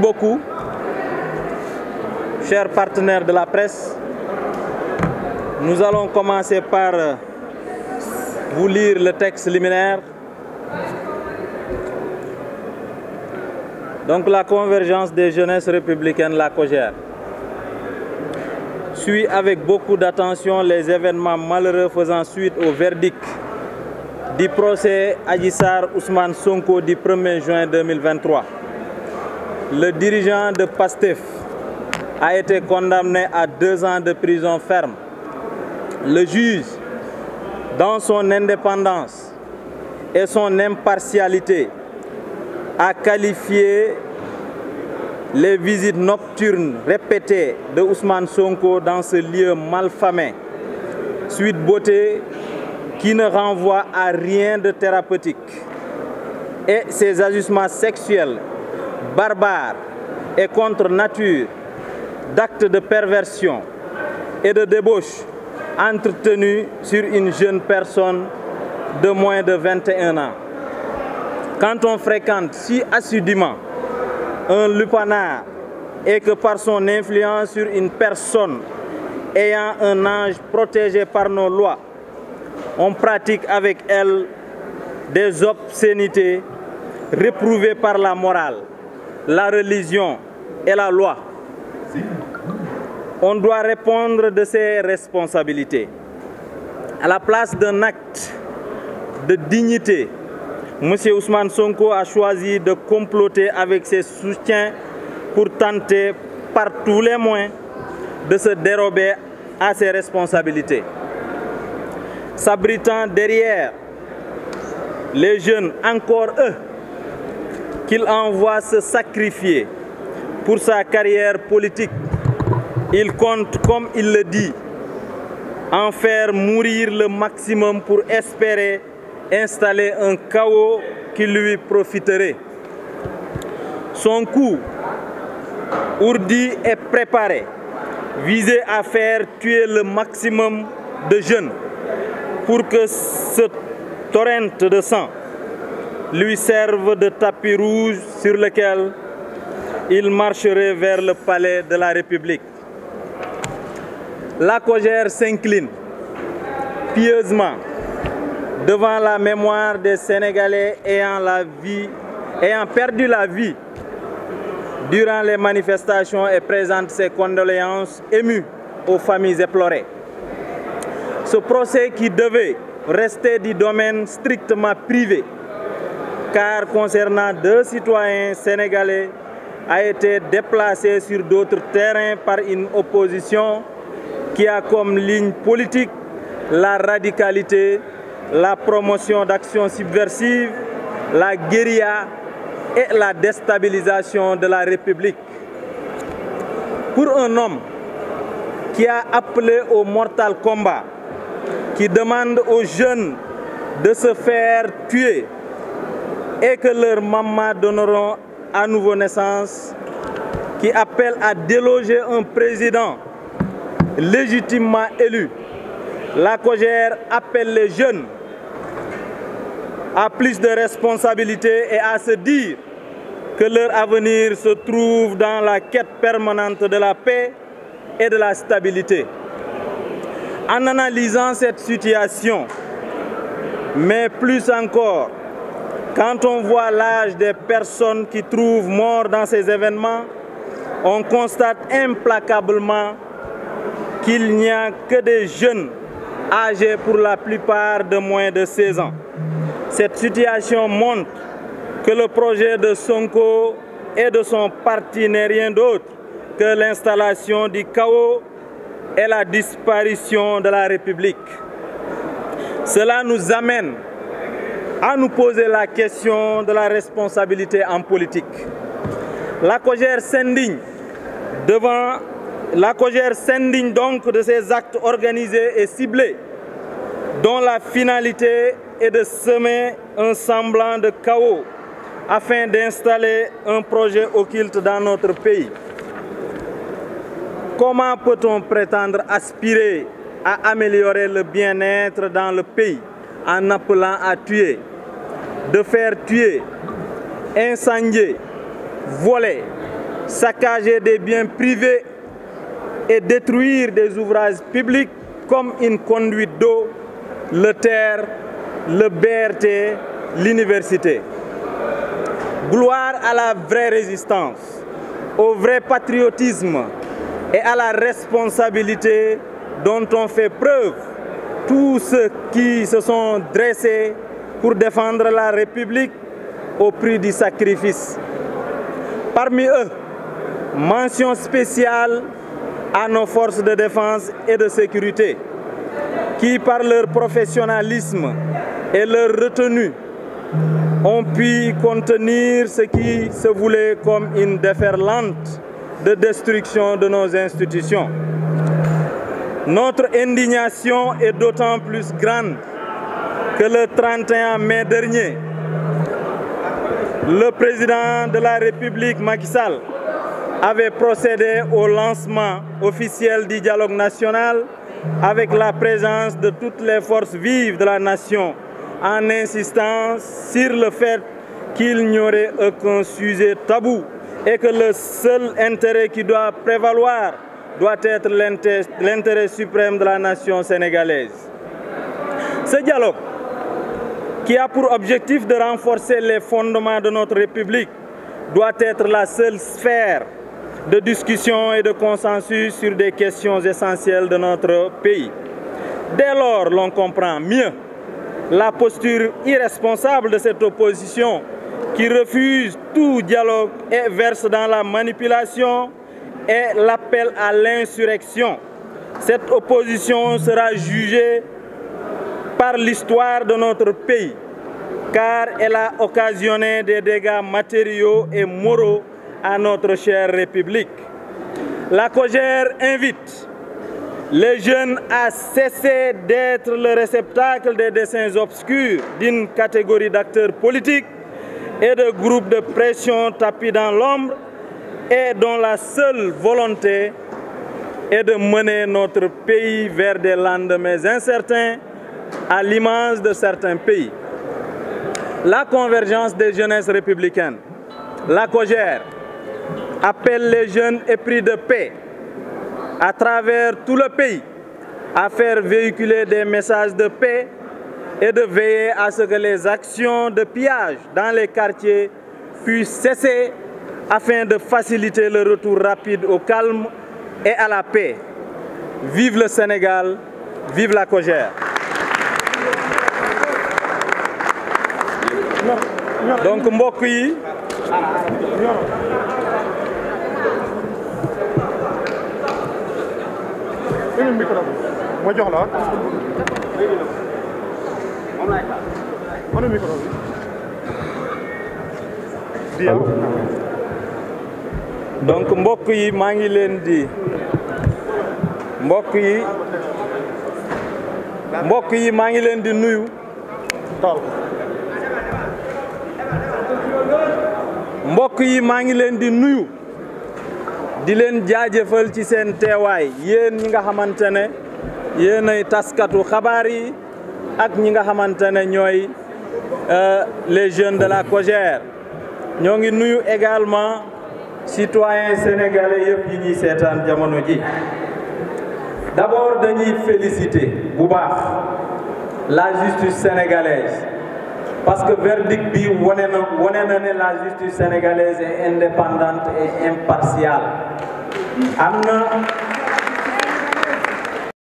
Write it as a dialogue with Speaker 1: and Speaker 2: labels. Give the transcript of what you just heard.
Speaker 1: beaucoup, chers partenaires de la presse. Nous allons commencer par vous lire le texte liminaire. Donc la convergence des jeunesses républicaines, la COJER, suit avec beaucoup d'attention les événements malheureux faisant suite au verdict du procès Adji Sarr Ousmane Sonko du 1er juin 2023. Le dirigeant de PASTEF a été condamné à 2 ans de prison ferme. Le juge, dans son indépendance et son impartialité, a qualifié les visites nocturnes répétées de Ousmane Sonko dans ce lieu malfamé, Sweet Beauté, qui ne renvoie à rien de thérapeutique, et ses agissements sexuels barbares et contre nature, d'actes de perversion et de débauche entretenus sur une jeune personne de moins de 21 ans. Quand on fréquente si assidûment un lupanar et que par son influence sur une personne ayant un âge protégé par nos lois, on pratique avec elle des obscénités réprouvées par la morale, la religion et la loi, on doit répondre de ses responsabilités. À la place d'un acte de dignité, M. Ousmane Sonko a choisi de comploter avec ses soutiens pour tenter par tous les moyens de se dérober à ses responsabilités. S'abritant derrière les jeunes, encore eux, qu'il envoie se sacrifier pour sa carrière politique, il compte, comme il le dit, en faire mourir le maximum pour espérer installer un chaos qui lui profiterait. Son coup, ourdi et préparé, visait à faire tuer le maximum de jeunes pour que ce torrent de sang lui serve de tapis rouge sur lequel il marcherait vers le palais de la République. La COJER s'incline pieusement devant la mémoire des Sénégalais ayant perdu la vie durant les manifestations et présente ses condoléances émues aux familles éplorées. Ce procès qui devait rester du domaine strictement privé, car concernant 2 citoyens sénégalais, a été déplacé sur d'autres terrains par une opposition qui a comme ligne politique la radicalité, la promotion d'actions subversives, la guérilla et la déstabilisation de la République. Pour un homme qui a appelé au mortal combat, qui demande aux jeunes de se faire tuer et que leurs mamans donneront à nouveau naissance, qui appelle à déloger un président légitimement élu, la COJER appelle les jeunes à plus de responsabilités et à se dire que leur avenir se trouve dans la quête permanente de la paix et de la stabilité. En analysant cette situation, mais plus encore, quand on voit l'âge des personnes qui trouvent mort dans ces événements, on constate implacablement qu'il n'y a que des jeunes âgés pour la plupart de moins de 16 ans. Cette situation montre que le projet de Sonko et de son parti n'est rien d'autre que l'installation du chaos et la disparition de la République. Cela nous amène à nous poser la question de la responsabilité en politique. La COJER s'indigne donc de ces actes organisés et ciblés dont la finalité est de semer un semblant de chaos afin d'installer un projet occulte dans notre pays. Comment peut-on prétendre aspirer à améliorer le bien-être dans le pays en appelant à tuer, de faire tuer, incendier, voler, saccager des biens privés et détruire des ouvrages publics comme une conduite d'eau, le TER, le BRT, l'université. Gloire à la vraie résistance, au vrai patriotisme et à la responsabilité dont ont fait preuve tous ceux qui se sont dressés pour défendre la République au prix du sacrifice. Parmi eux, mention spéciale à nos forces de défense et de sécurité qui, par leur professionnalisme et leur retenue, ont pu contenir ce qui se voulait comme une déferlante de destruction de nos institutions. Notre indignation est d'autant plus grande que le 31 mai dernier, le président de la République, Macky Sall, avait procédé au lancement officiel du dialogue national avec la présence de toutes les forces vives de la nation, en insistant sur le fait qu'il n'y aurait aucun sujet tabou et que le seul intérêt qui doit prévaloir doit être l'intérêt suprême de la nation sénégalaise. Ce dialogue, qui a pour objectif de renforcer les fondements de notre République, doit être la seule sphère de discussion et de consensus sur des questions essentielles de notre pays. Dès lors, l'on comprend mieux la posture irresponsable de cette opposition qui refuse tout dialogue et verse dans la manipulation et l'appel à l'insurrection. Cette opposition sera jugée par l'histoire de notre pays, car elle a occasionné des dégâts matériaux et moraux à notre chère République. La COJER invite les jeunes à cesser d'être le réceptacle des desseins obscurs d'une catégorie d'acteurs politiques et de groupes de pression tapis dans l'ombre et dont la seule volonté est de mener notre pays vers des lendemains incertains à l'image de certains pays. La convergence des jeunesses républicaines, la COJER, appelle les jeunes épris de paix à travers tout le pays à faire véhiculer des messages de paix et de veiller à ce que les actions de pillage dans les quartiers puissent cesser afin de faciliter le retour rapide au calme et à la paix. Vive le Sénégal, vive la COJER. Donc mbokk yi donc mbokk yi maa ngi leen di mbokk yi maa ngi leen di nuyu mbokk yi maa ngi leen di nuyu di leen jaajëfal ci seen teewaay yéen ñi nga xamante ne yéenay taskatu xabaar yi ak ñi nga xamante ne ñooy les jeunes de la COJER ñoo ngi nuyu également citoyens sénégalais yëpp yi ñuy seetaan jamono ji. D'abord dañuy féliciter bu baax la justice sénégalaise parce que verdict bi wone na ne la justice sénégalaise est indépendante et impartiale. Am na